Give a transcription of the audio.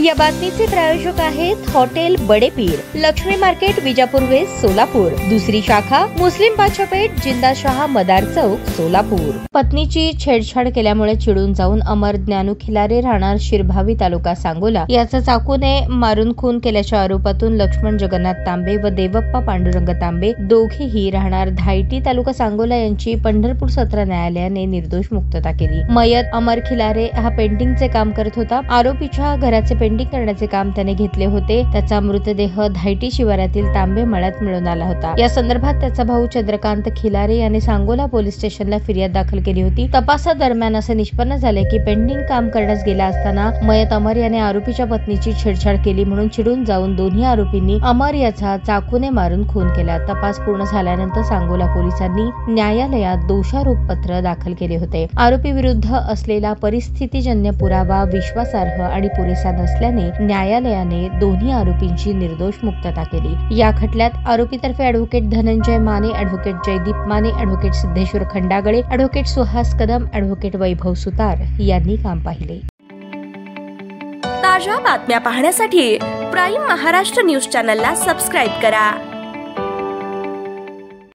या बातमीचे प्रायोजक आहेत hotel Badepir, Laxmi market, Vijapur west, Solapur. दुसरी शाखा मुस्लिम बादशाहपेठ, जिंदाशाह मदार चौक, सोलापूर। पत्नीची छेडछाड केल्यामुळे चिडून जाऊन अमर ज्ञानू खिलारे राहणार शिरभावी, तालुका सांगोला याचा चाकूने मारून खून केल्याच्या आरोपातून लक्ष्मण जगन्नाथ तांबे व देवप्पा पांडुरंग तांबे दोघेही राहणार धायटी, तालुका सांगोला यांची पंढरपूर सत्र न्यायालयाने निर्दोष मुक्तता केली। मयत अमर खिलारे हा पेंटिंगचे काम करत होता। आरोपीच्या घराचे पेंटिंग करण्याचे काम त्याने घेतले होते। त्याचा मृतदेह धायटी शिवारातील तांबे मळ्यात मिळून आला होता। या संदर्भात त्याचा भाऊ चंद्रकांत खिलारे याने सांगोला पोलीस स्टेशनला फिर्याद दाखल केली होती। तपासादरम्यान असे निष्पन्न झाले की पेंटिंग काम करण्यास गेला असताना मयत अमर याने आरोपीच्या पत्नीची छेडछाड केली म्हणून चिडून जाऊन दोन्ही आरोपींनी अमर याचा चाकूने मारून खून केला। तपास पूर्ण झाल्यानंतर सांगोला पोलिसांनी न्यायालयात दोषारोप पत्र दाखल केले होते। आरोपी विरुद्ध असलेला परिस्थितीजन्य पुरावा विश्वासार्ह आणि पुरेसा नसल्याने न्यायालयाने दोन्ही आरोपींची निर्दोष मुक्तता केली। या खटल्यात आरोपीतर्फे advocate Dhananjay Mane, advocate Jaydeep Mane, advocate Siddheshwar Khandagale, advocate Suhas Kadam, advocate Vaibhav Sutar यांनी काम पाहिले। ताज्या बातम्या पाहण्यासाठी प्राईम महाराष्ट्र न्यूज चॅनलला सबस्क्राईब करा।